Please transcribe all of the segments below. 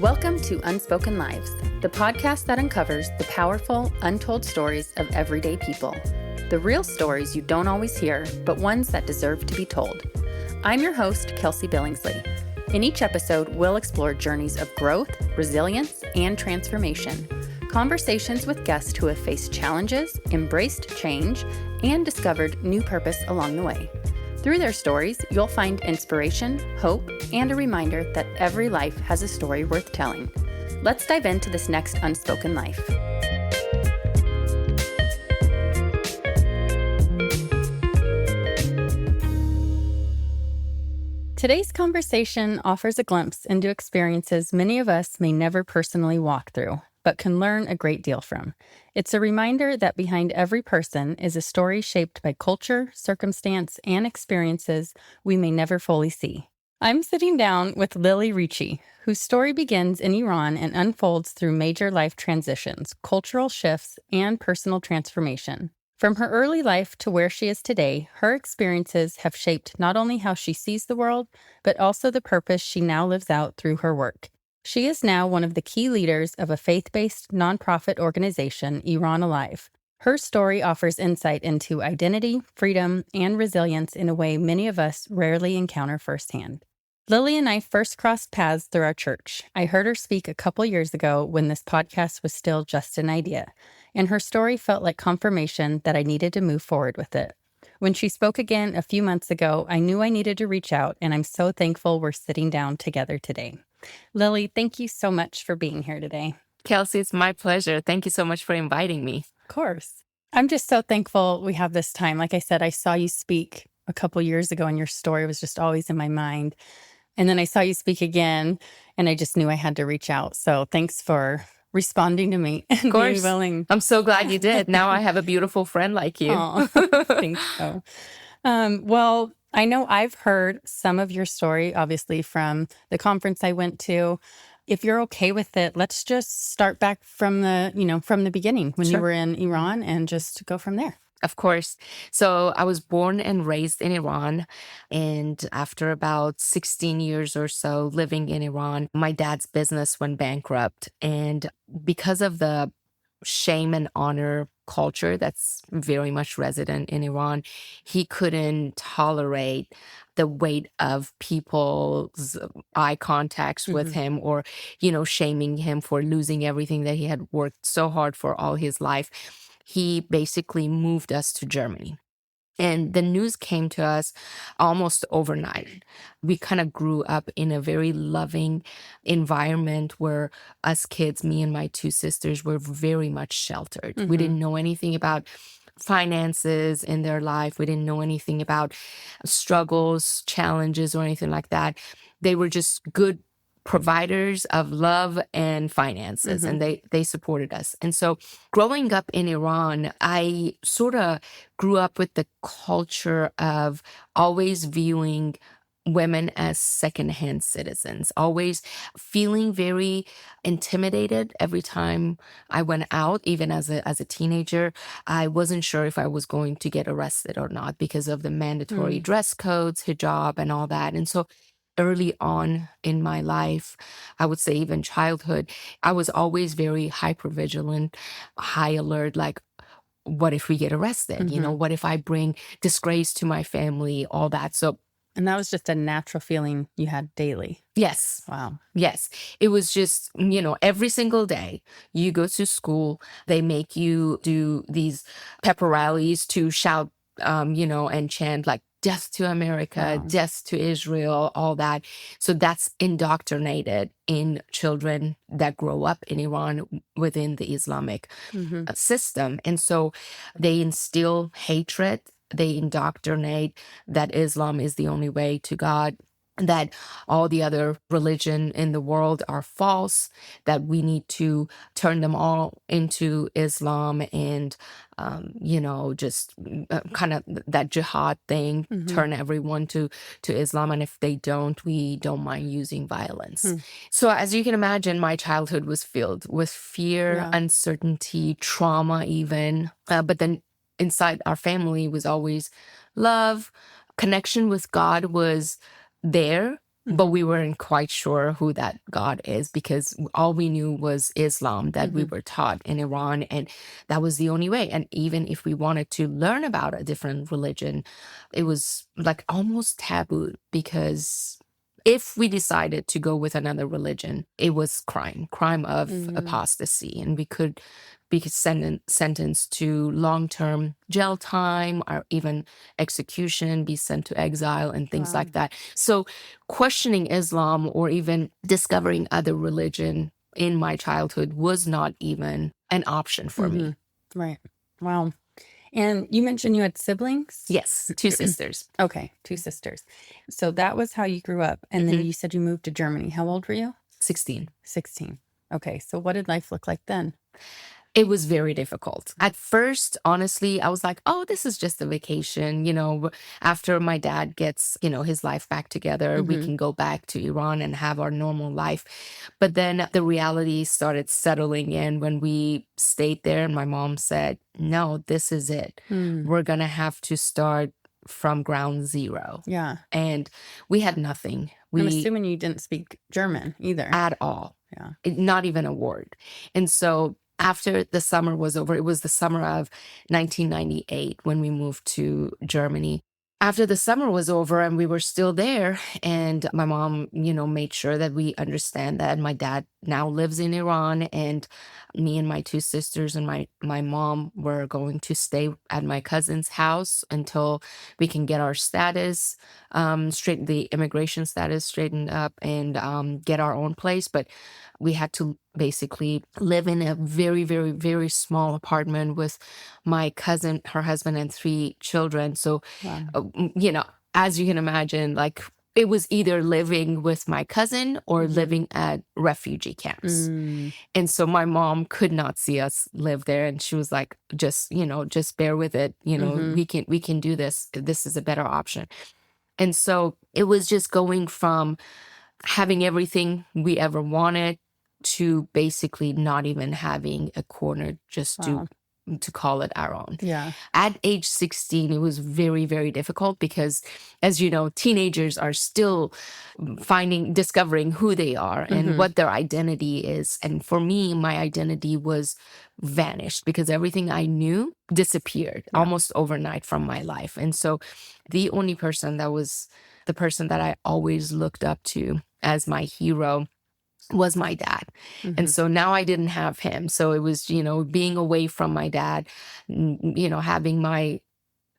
Welcome to Unspoken Lives, the podcast that uncovers the powerful, untold stories of everyday people. The real stories you don't always hear, but ones that deserve to be told. I'm your host, Kelsey Billingsley. In each episode, we'll explore journeys of growth, resilience, and transformation. Conversations with guests who have faced challenges, embraced change, and discovered new purpose along the way. Through their stories, you'll find inspiration, hope, and a reminder that every life has a story worth telling. Let's dive into this next Unspoken Life. Today's conversation offers a glimpse into experiences many of us may never personally walk through, but can learn a great deal from. It's a reminder that behind every person is a story shaped by culture, circumstance, and experiences we may never fully see. I'm sitting down with Ricci, whose story begins in Iran and unfolds through major life transitions, cultural shifts, and personal transformation. From her early life to where she is today, her experiences have shaped not only how she sees the world, but also the purpose she now lives out through her work. She is now one of the key leaders of a faith-based nonprofit organization, Iran Alive. Her story offers insight into identity, freedom, and resilience in a way many of us rarely encounter firsthand. Lily and I first crossed paths through our church. I heard her speak a couple years ago when this podcast was still just an idea, and her story felt like confirmation that I needed to move forward with it. When she spoke again a few months ago, I knew I needed to reach out, and I'm so thankful we're sitting down together today. Lily, thank you so much for being here today. Kelsey, it's my pleasure. Thank you so much for inviting me. Of course. I'm just so thankful we have this time. Like I said, I saw you speak a couple years ago, and your story was just always in my mind. And then I saw you speak again, and I just knew I had to reach out. So thanks for responding to me and of course. being willing. I'm so glad you did. Now I have a beautiful friend like you. I think so. Well, I know I've heard some of your story, obviously, from the conference I went to. If you're okay with it, let's just start back from the beginning when Sure. you were in Iran and just go from there. Of course. So I was born and raised in Iran. And after about 16 years or so living in Iran, my dad's business went bankrupt. And because of the shame and honor culture that's very much resident in Iran, he couldn't tolerate the weight of people's eye contacts with him or, shaming him for losing everything that he had worked so hard for all his life. He basically moved us to Germany. And the news came to us almost overnight. We kind of grew up in a very loving environment where us kids, me and my two sisters, were very much sheltered. We didn't know anything about finances in their life. We didn't know anything about struggles, challenges, or anything like that. They were just good providers of love and finances, and they supported us. And so growing up in Iran, I sort of grew up with the culture of always viewing women as secondhand citizens, always feeling very intimidated every time I went out, even as a teenager. I wasn't sure if I was going to get arrested or not because of the mandatory dress codes, hijab, and all that. And so early on in my life, I would say even childhood, I was always very hypervigilant, high alert, like, what if we get arrested? What if I bring disgrace to my family, all that. And that was just a natural feeling you had daily. Yes. Wow. Yes. It was just, every single day you go to school, they make you do these pepper rallies to shout, and chant like, death to America, Wow. death to Israel, all that. So that's indoctrinated in children that grow up in Iran within the Islamic system. And so they instill hatred. They indoctrinate that Islam is the only way to God, that all the other religion in the world are false, that we need to turn them all into Islam and, just kind of that jihad thing, turn everyone to Islam. And if they don't, we don't mind using violence. So as you can imagine, my childhood was filled with fear, uncertainty, trauma even. But then inside our family was always love. Connection with God was there, but we weren't quite sure who that God is because all we knew was Islam that we were taught in Iran. And that was the only way. And even if we wanted to learn about a different religion, it was like almost taboo because if we decided to go with another religion, it was crime of apostasy. And we could be sentenced to long-term jail time or even execution, be sent to exile and things like that. So questioning Islam or even discovering other religion in my childhood was not even an option for me. Right. Wow. And you mentioned you had siblings? Yes, 2 sisters. Okay, 2 sisters. So that was how you grew up. And then you said you moved to Germany. How old were you? 16. 16. Okay, so what did life look like then? It was very difficult. At first, honestly, I was like, oh, this is just a vacation. After my dad gets, his life back together, we can go back to Iran and have our normal life. But then the reality started settling in when we stayed there. And my mom said, no, this is it. We're going to have to start from ground zero. Yeah. And we had nothing. I'm assuming you didn't speak German either. At all. Yeah. Not even a word. And so after the summer was over, it was the summer of 1998 when we moved to Germany. After the summer was over and we were still there, and my mom, made sure that we understand that my dad now lives in Iran, and me and my 2 sisters and my mom were going to stay at my cousin's house until we can get our status straightened, the immigration status straightened up, and get our own place. But we had to basically live in a very, very, very small apartment with my cousin, her husband, and 3 children. So, as you can imagine, like it was either living with my cousin or living at refugee camps. And so my mom could not see us live there. And she was like, just bear with it. We can do this. This is a better option. And so it was just going from having everything we ever wanted to basically not even having a corner just to call it our own. Yeah. At age 16, it was very, very difficult because, as you know, teenagers are still discovering who they are and what their identity is. And for me, my identity was vanished because everything I knew disappeared almost overnight from my life. And so the only person that was the person that I always looked up to as my hero was my dad. And so now I didn't have him. So it was, being away from my dad, having my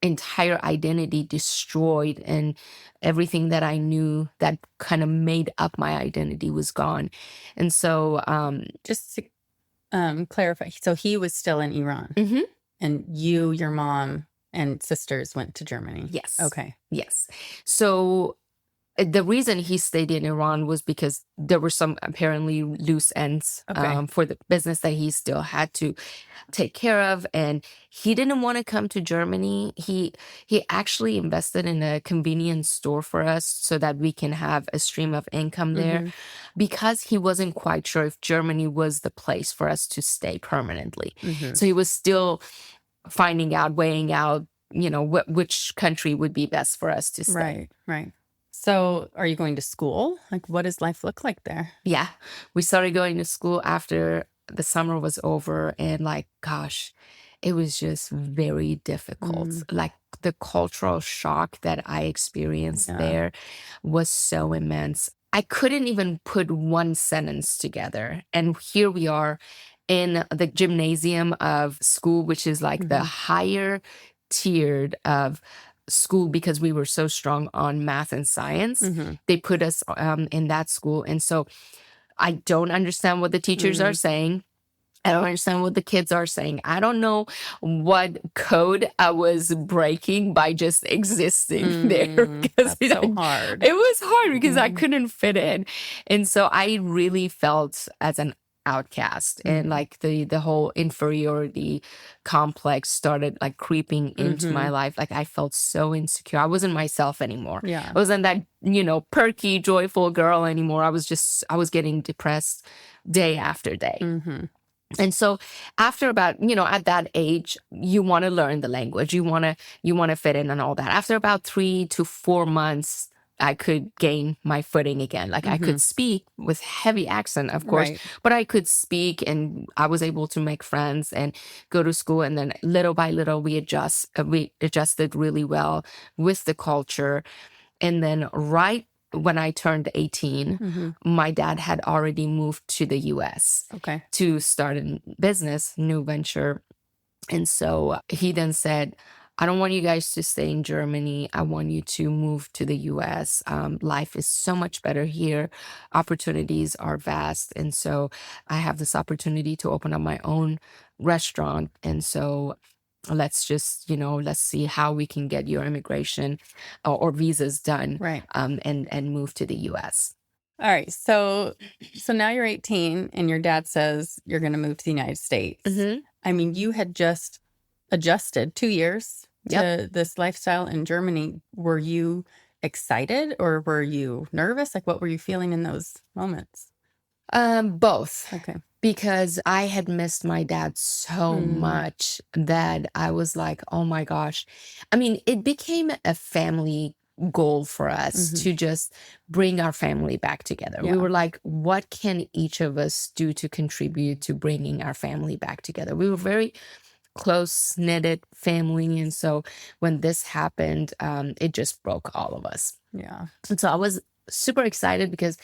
entire identity destroyed, and everything that I knew that kind of made up my identity was gone. And so just to clarify, so he was still in Iran, and you, your mom, and sisters went to Germany. Yes. Okay. Yes. So the reason he stayed in Iran was because there were some apparently loose ends for the business that he still had to take care of. And he didn't want to come to Germany. He actually invested in a convenience store for us so that we can have a stream of income there, because he wasn't quite sure if Germany was the place for us to stay permanently. So he was still weighing out, which country would be best for us to stay. Right. So are you going to school? Like, what does life look like there? Yeah. We started going to school after the summer was over, and gosh, it was just very difficult. Like the cultural shock that I experienced there was so immense. I couldn't even put one sentence together. And here we are in the gymnasium of school, which is like the higher tiered of school because we were so strong on math and science. They put us in that school. And so I don't understand what the teachers are saying. I don't understand what the kids are saying. I don't know what code I was breaking by just existing there. Because that's so hard. It was hard because I couldn't fit in. And so I really felt as an outcast, and the whole inferiority complex started creeping into my life. I felt so insecure. I wasn't myself anymore. Yeah. I wasn't that, perky, joyful girl anymore. I was getting depressed day after day. And so after about, at that age, you want to learn the language, you want to fit in and all that. After about 3 to 4 months I could gain my footing again. Like I could speak with heavy accent, of course, Right. but I could speak and I was able to make friends and go to school. And then little by little, we adjusted really well with the culture. And then right when I turned 18, my dad had already moved to the US Okay. to start a business, new venture. And so he then said, I don't want you guys to stay in Germany. I want you to move to the US. Life is so much better here. Opportunities are vast. And so I have this opportunity to open up my own restaurant. And so let's just, let's see how we can get your immigration or visas done, Right. and move to the US. All right. So now you're 18 and your dad says you're going to move to the United States. I mean, you had just adjusted 2 years to this lifestyle in Germany. Were you excited or were you nervous? Like, what were you feeling in those moments? Both. Okay. Because I had missed my dad so much that I was like, oh my gosh. I mean, it became a family goal for us to just bring our family back together. Yeah. We were like, what can each of us do to contribute to bringing our family back together? We were very close knitted family. And so when this happened, it just broke all of us. Yeah. And so I was super excited because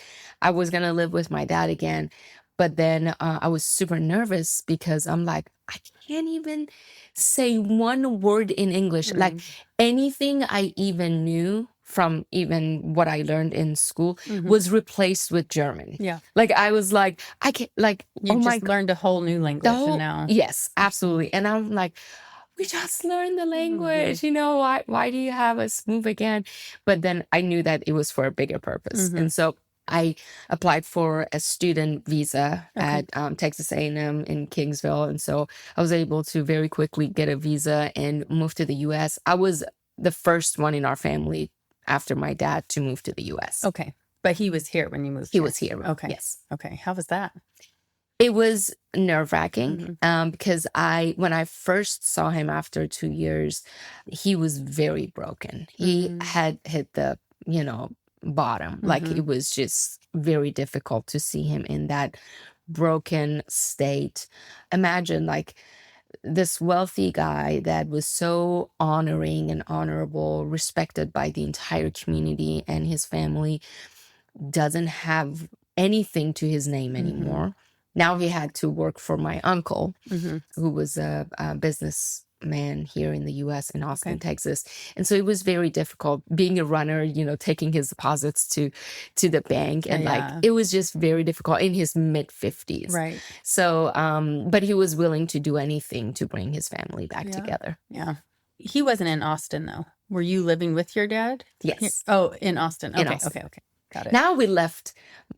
I was going to live with my dad again. But then I was super nervous because I'm like, I can't even say one word in English. Like anything I even knew from even what I learned in school was replaced with German. Yeah. Like I was like, I can't, like, You oh just learned a whole new language and now. Yes, absolutely. And I'm like, we just learned the language, why do you have us move again? But then I knew that it was for a bigger purpose. And so I applied for a student visa at Texas A&M in Kingsville. And so I was able to very quickly get a visa and move to the US. I was the first one in our family after my dad to move to the US. Okay. But he was here when you moved He here. was here. Okay. Yes. Okay. How was that? It was nerve-wracking because when I first saw him after 2 years, he was very broken. He had hit the, bottom. Like it was just very difficult to see him in that broken state. Imagine like this wealthy guy that was so honoring and honorable, respected by the entire community, and his family doesn't have anything to his name anymore. Now he had to work for my uncle, who was a businessman here in the US in Austin, Texas. And so it was very difficult being a runner, taking his deposits to the bank. And it was just very difficult in his mid 50s. Right. So, but he was willing to do anything to bring his family back together. Yeah. He wasn't in Austin though. Were you living with your dad? Yes. Oh, in Austin. Okay. In Austin. Okay. Got it. Now we left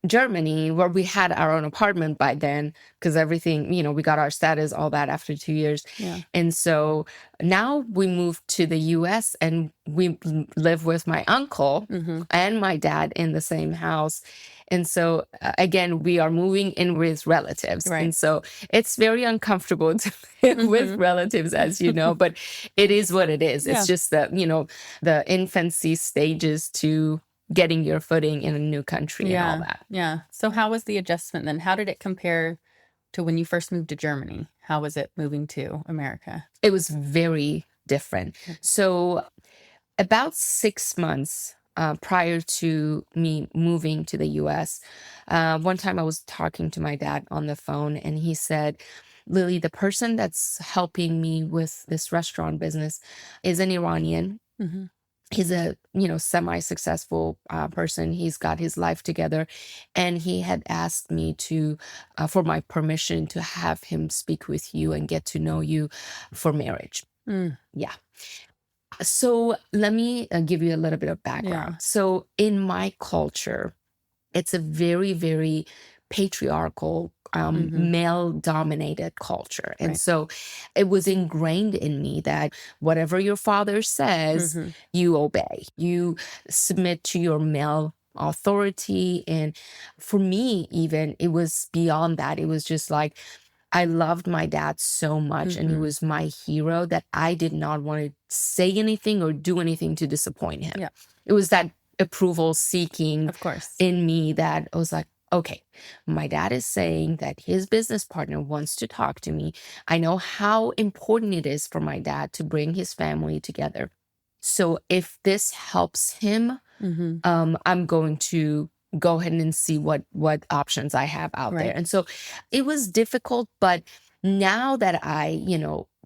Germany where we had our own apartment by then because everything, we got our status, all that after 2 years. Yeah. And so now we moved to the US and we live with my uncle and my dad in the same house. And so again, we are moving in with relatives. Right. And so it's very uncomfortable to live with relatives, as you know, but it is what it is. It's just that, the infancy stages to getting your footing in a new country and all that. Yeah. So how was the adjustment then? How did it compare to when you first moved to Germany? How was it moving to America? It was very different. So about 6 months prior to me moving to the US, one time I was talking to my dad on the phone and he said, Lily, the person that's helping me with this restaurant business is an Iranian. He's a, semi-successful person. He's got his life together. And he had asked me for my permission to have him speak with you and get to know you for marriage. Yeah. So let me give you a little bit of background. Yeah. So in my culture, it's a very, very patriarchal, male-dominated culture. And so it was ingrained in me that whatever your father says, you obey. You submit to your male authority. And for me, even, it was beyond that. It was just like, I loved my dad so much and he was my hero that I did not want to say anything or do anything to disappoint him. Yeah. It was that approval seeking Of course. in me that I was like, okay, my dad is saying that his business partner wants to talk to me. I know how important it is for my dad to bring his family together. So if this helps him, Mm-hmm. I'm going to go ahead and see what options I have out there. Right. And so it was difficult, but now that I,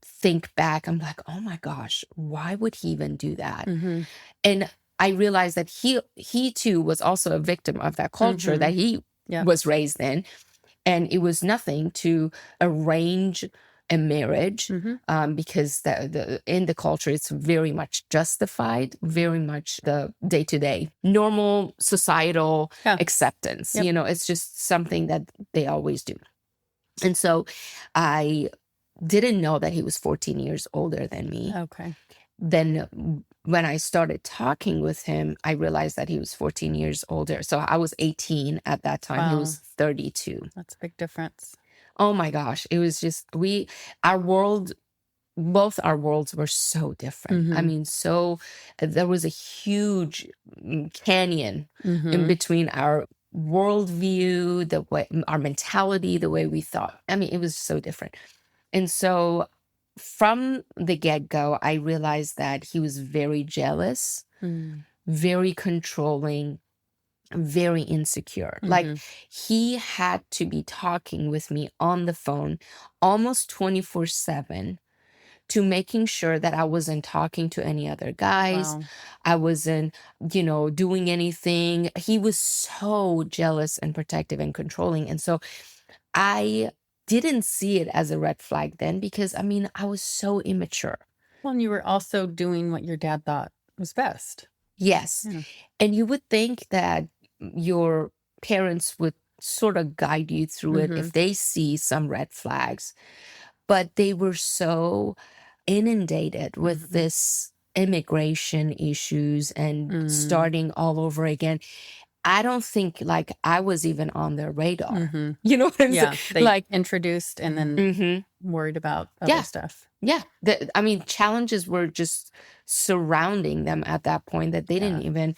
think back, I'm like, oh my gosh, why would he even do that? Mm-hmm. And I realized that he too was also a victim of that culture that Mm-hmm. he Yep. was raised in. And it was nothing to arrange a marriage, Mm-hmm. because in the culture it's very much justified, very much the day-to-day normal societal Yeah. acceptance. Yep. It's just something that they always do. And so I didn't know that he was 14 years older than me. Okay. Then when I started talking with him, I realized that he was 14 years older. So I was 18 at that time. He Wow. was 32. That's a big difference. Oh my gosh. It was just, our world, both our worlds were so different. I Mm-hmm. mean, there was a huge canyon in Mm-hmm. between our worldview, the way, our mentality, the way we thought. I mean, it was so different. And so from the get-go, I realized that he was very jealous, Mm-hmm. very controlling, very insecure. Like Mm-hmm. he had to be talking with me on the phone almost 24/7 to making sure that I wasn't talking to any other guys. Wow. I wasn't, doing anything. He was so jealous and protective and controlling. And so I didn't see it as a red flag then because I mean, I was so immature. Well, and you were also doing what your dad thought was best. Yes. Yeah. And you would think that your parents would sort of guide you through it Mm-hmm. if they see some red flags, but they were so inundated with Mm-hmm. this immigration issues and Mm-hmm. starting all over again. I don't think like I was even on their radar. Mm-hmm. You know what I'm saying? Yeah. They Like, introduced and then mhm. worried about other Yeah. stuff. Yeah. I mean, challenges were just surrounding them at that point that they didn't Yeah. even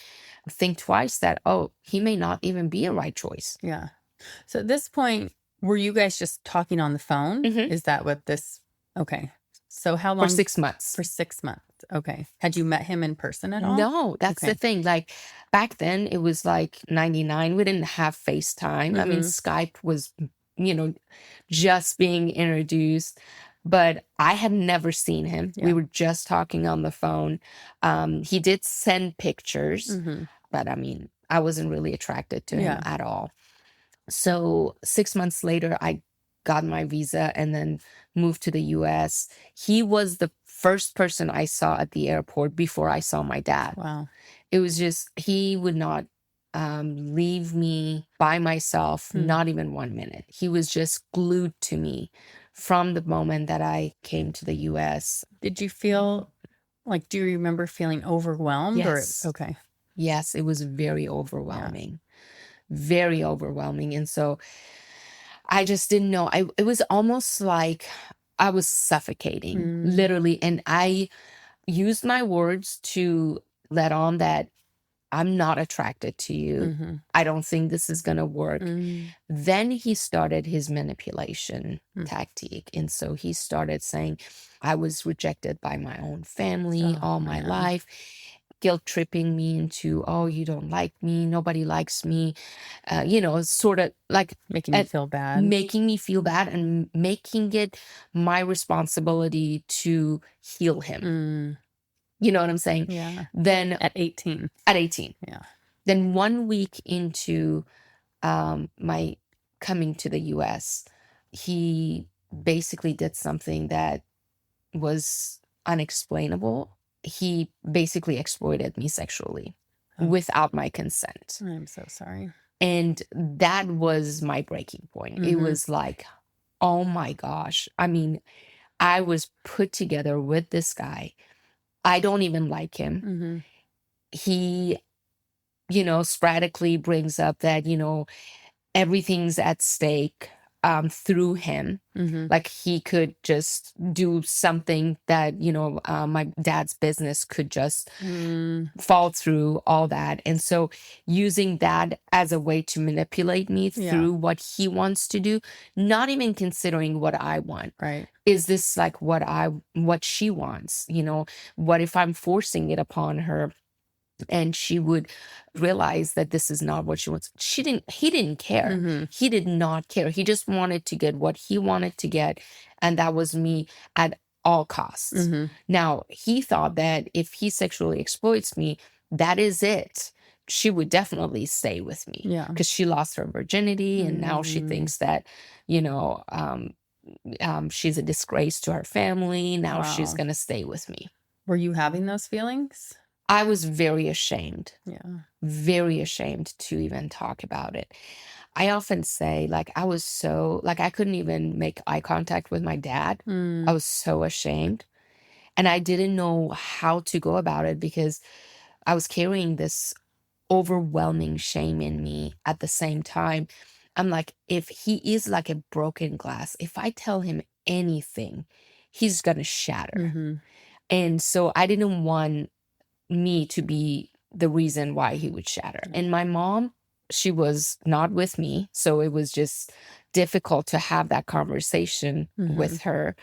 think twice that, oh, he may not even be a right choice. Yeah. So at this point, were you guys just talking on the phone? Mhm. Is that what this? Okay. So how For long? 6 months. For 6 months. Okay. Had you met him in person at all? No, that's the Okay. thing. Like back then, it was like 99. We didn't have FaceTime. I mean, Mm-hmm. Skype was, you know, just being introduced, but I had never seen him. We Yeah. were just talking on the phone. He did send pictures, Mm-hmm. but I mean, I wasn't really attracted to him Yeah. at all. So 6 months later, I got my visa and then moved to the US. He was the first person I saw at the airport before I saw my dad. Wow. It was just, he would not leave me by myself, Hmm. not even 1 minute. He was just glued to me from the moment that I came to the US. Did you feel like, do you remember feeling overwhelmed Yes. or? Okay. Yes, it was very overwhelming. Very overwhelming. And so I just didn't know. It was almost like I was suffocating, Mm. literally. And I used my words to let on that I'm not attracted to you. Mm-hmm. I don't think this is going to work. Mm. Then he started his manipulation Mm. tactic. And so he started saying, I was rejected by my own family Oh, all my man. life, guilt tripping me into, oh, you don't like me. Nobody likes me. Sort of like Making you feel bad. making me feel bad and making it my responsibility to heal him. Mm. You know what I'm saying? Yeah. Then At 18. at 18. Yeah. Then 1 week into my coming to the US, he basically did something that was unexplainable. He basically exploited me sexually Oh. without my consent. I'm so sorry. And that was my breaking point. It Mhm. was like, oh my gosh. I mean, I was put together with this guy. I don't even like him. Mm-hmm. He, sporadically brings up that, everything's at stake. through him. Mm-hmm. Like he could just do something that, my dad's business could just fall through, all that. And so using that as a way to manipulate me Yeah. through what he wants to do, not even considering what I want. Right. Is this like what she wants? What if I'm forcing it upon her? And she would realize that this is not what she wants. He didn't care. Mm-hmm. He did not care. He just wanted to get what he wanted to get. And that was me at all costs. Mm-hmm. Now, he thought that if he sexually exploits me, that is it. She would definitely stay with me. Yeah. Because she lost her virginity and now she thinks that, she's a disgrace to her family. Now she's Wow. going to stay with me. Were you having those feelings? I was very ashamed. Yeah. Very ashamed to even talk about it. I often say, like, I was so, like, I couldn't even make eye contact with my dad. I was so ashamed. And I didn't know how to go about it because I was carrying this overwhelming shame in me at the same time. I'm like, if he is like a broken glass, if I tell him anything, he's going to shatter. Mm-hmm. And so I didn't want me to be the reason why he would shatter. And my mom, she was not with me. So it was just difficult to have that conversation with her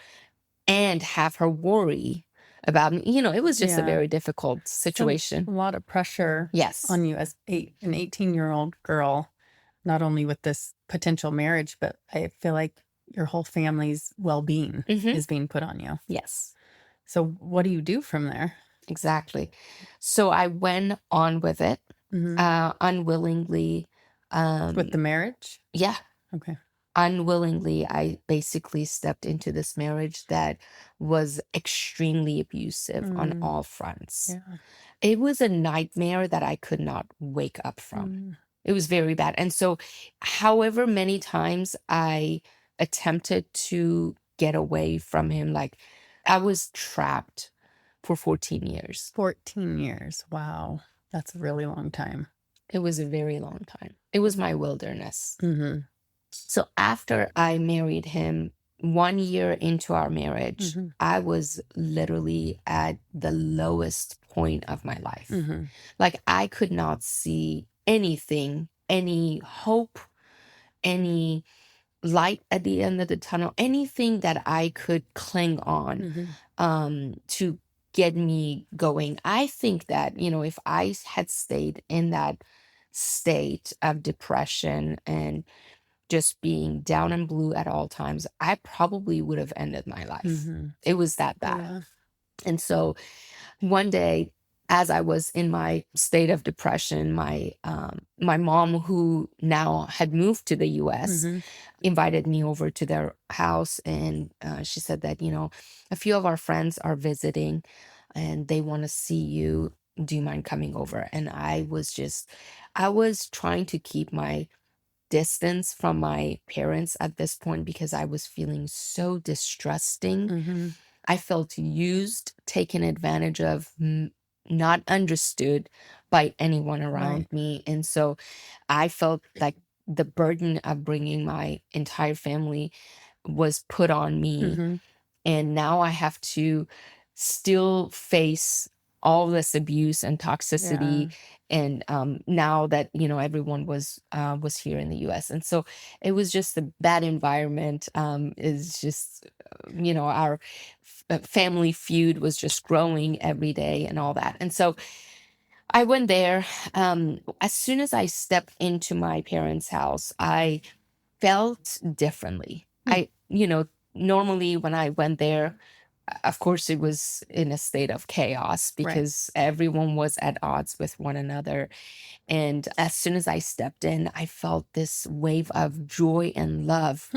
and have her worry about me. It was just a very difficult situation. A lot of pressure Yes. on you as an 18-year-old girl, not only with this potential marriage, but I feel like your whole family's well-being is being put on you. Yes. So what do you do from there? Exactly. So I went on with it unwillingly. With the marriage? Yeah. Okay. Unwillingly, I basically stepped into this marriage that was extremely abusive on all fronts. Yeah. It was a nightmare that I could not wake up from. It was very bad. And so, however many times I attempted to get away from him, like I was trapped for 14 years. 14 years. Wow. That's a really long time. It was a very long time. It was my wilderness. Mm-hmm. So after I married him, 1 year into our marriage, I was literally at the lowest point of my life. Like I could not see anything, any hope, any light at the end of the tunnel, anything that I could cling on to get me going. I think that, if I had stayed in that state of depression and just being down and blue at all times, I probably would have ended my life. It was that bad. Yeah. And so one day, as I was in my state of depression, my mom, who now had moved to the US, invited me over to their house. And she said that, a few of our friends are visiting and they want to see you. Do you mind coming over? And I was trying to keep my distance from my parents at this point because I was feeling so distrusting. I felt used, taken advantage of, not understood by anyone around me. And so I felt like the burden of bringing my entire family was put on me. And now I have to still face all this abuse and toxicity. And now that, everyone was here in the US. And so it was just a bad environment. Is just, our family feud was just growing every day and all that. And so I went there. As soon as I stepped into my parents' house, I felt differently. Normally when I went there, of course, it was in a state of chaos because everyone was at odds with one another. And as soon as I stepped in, I felt this wave of joy and love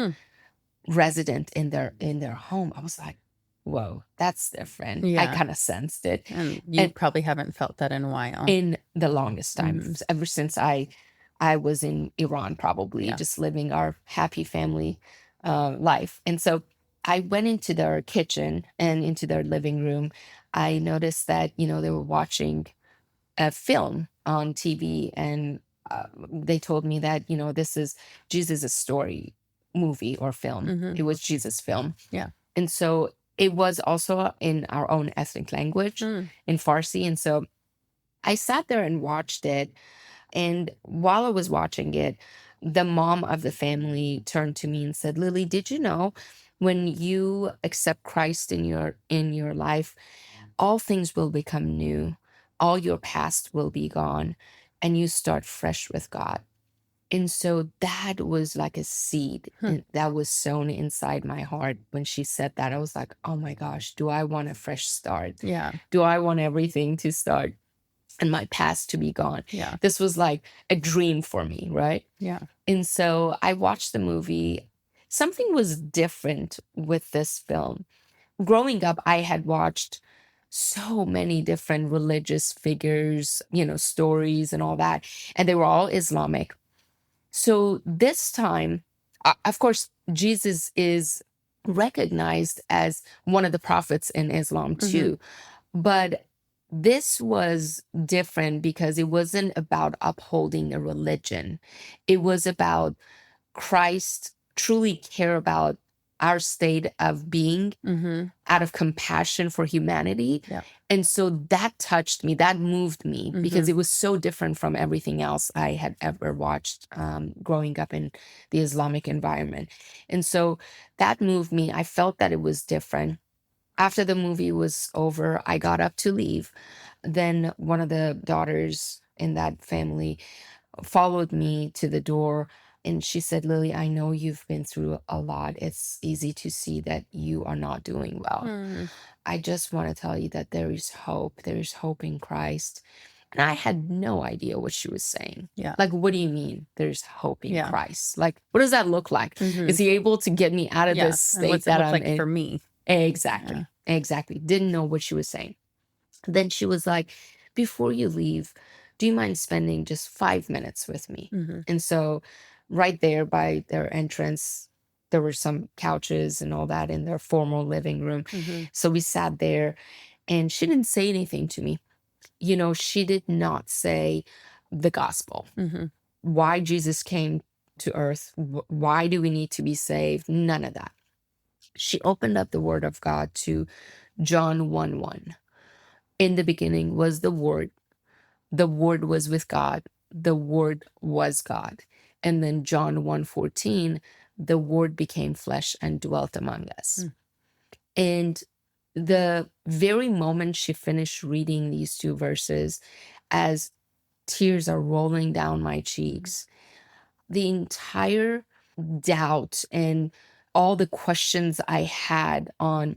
resident in their home. I was like, whoa, that's different. I kind of sensed it. And you probably haven't felt that in a while. In the longest time, ever since I was in Iran, probably just living our happy family life. And so I went into their kitchen and into their living room. I noticed that, they were watching a film on TV and they told me that, this is Jesus' story movie or film. It was Jesus film. Yeah. And so it was also in our own ethnic language, in Farsi. And so I sat there and watched it. And while I was watching it, the mom of the family turned to me and said, Lily, did you know when you accept Christ in your life, all things will become new, all your past will be gone, and you start fresh with God. And so that was like a seed that was sown inside my heart. When she said that, I was like, oh my gosh, do I want a fresh start? Yeah. Do I want everything to start and my past to be gone? Yeah. This was like a dream for me, right? Yeah. And so I watched the movie. Something was different with this film. Growing up, I had watched so many different religious figures, stories and all that, and they were all Islamic. So this time, of course, Jesus is recognized as one of the prophets in Islam too. But this was different because it wasn't about upholding a religion. It was about Christ truly care about our state of being out of compassion for humanity. Yeah. And so that touched me, that moved me because it was so different from everything else I had ever watched growing up in the Islamic environment. And so that moved me. I felt that it was different. After the movie was over, I got up to leave. Then one of the daughters in that family followed me to the door. And she said, Lily, I know you've been through a lot. It's easy to see that you are not doing well. I just want to tell you that there is hope. There is hope in Christ. And I had no idea what she was saying. Yeah. Like, what do you mean there's hope in Christ? Like, what does that look like? Is he able to get me out of this state that I'm in? For me? Exactly. Yeah. Exactly. Didn't know what she was saying. Then she was like, before you leave, do you mind spending just 5 minutes with me? And so right there by their entrance, there were some couches and all that in their formal living room. So we sat there and she didn't say anything to me. She did not say the gospel, why Jesus came to earth. Why do we need to be saved? None of that. She opened up the word of God to John 1:1. In the beginning was the Word. The Word was with God. The Word was God. And then John 1:14, the Word became flesh and dwelt among us. And the very moment she finished reading these two verses, as tears are rolling down my cheeks, the entire doubt and all the questions I had on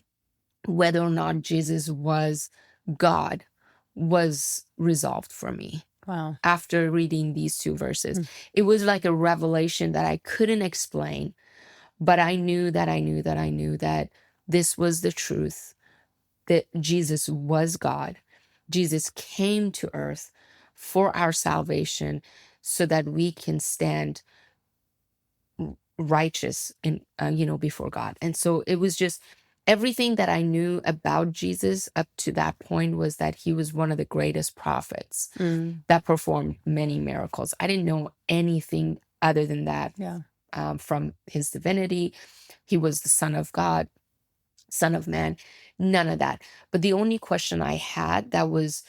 whether or not Jesus was God was resolved for me. Wow. After reading these two verses. It was like a revelation that I couldn't explain, but I knew that this was the truth, that Jesus was God. Jesus came to earth for our salvation so that we can stand righteous and before God. And so it was just everything that I knew about Jesus up to that point was that he was one of the greatest prophets that performed many miracles. I didn't know anything other than that. From his divinity. He was the Son of God, Son of Man, none of that. But the only question I had that was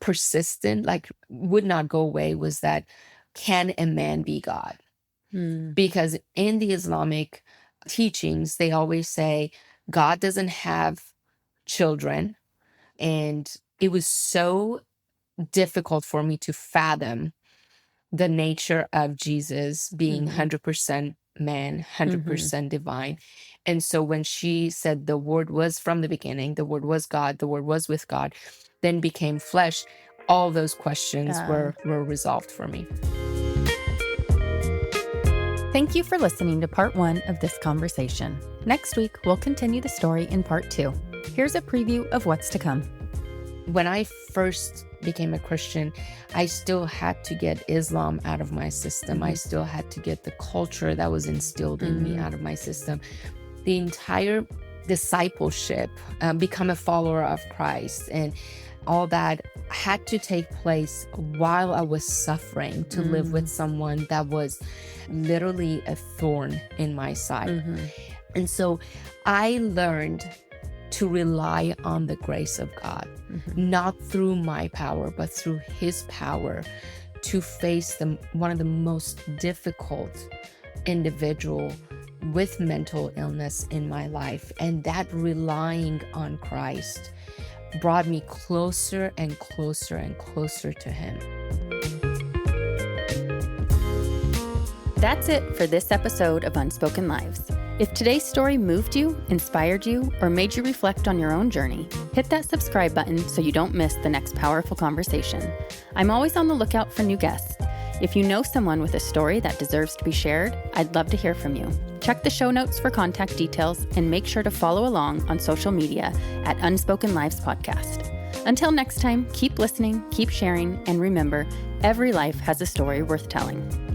persistent, like would not go away, was that, can a man be God? Because in the Islamic teachings, they always say God doesn't have children. And it was so difficult for me to fathom the nature of Jesus being 100% man, 100% divine. And so when she said the Word was from the beginning, the Word was God, the Word was with God, then became flesh, all those questions were resolved for me. Thank you for listening to part 1 of this conversation. Next week, we'll continue the story in part 2. Here's a preview of what's to come. When I first became a Christian, I still had to get Islam out of my system. I still had to get the culture that was instilled in me out of my system. The entire discipleship, become a follower of Christ, and all that had to take place while I was suffering to live with someone that was literally a thorn in my side. And so I learned to rely on the grace of God, not through my power, but through his power, to face one of the most difficult individual with mental illness in my life. And that relying on Christ brought me closer and closer and closer to him. That's it for this episode of Unspoken Lives. If today's story moved you, inspired you, or made you reflect on your own journey, hit that subscribe button so you don't miss the next powerful conversation. I'm always on the lookout for new guests. If you know someone with a story that deserves to be shared, I'd love to hear from you. Check the show notes for contact details and make sure to follow along on social media at Unspoken Lives Podcast. Until next time, keep listening, keep sharing, and remember, every life has a story worth telling.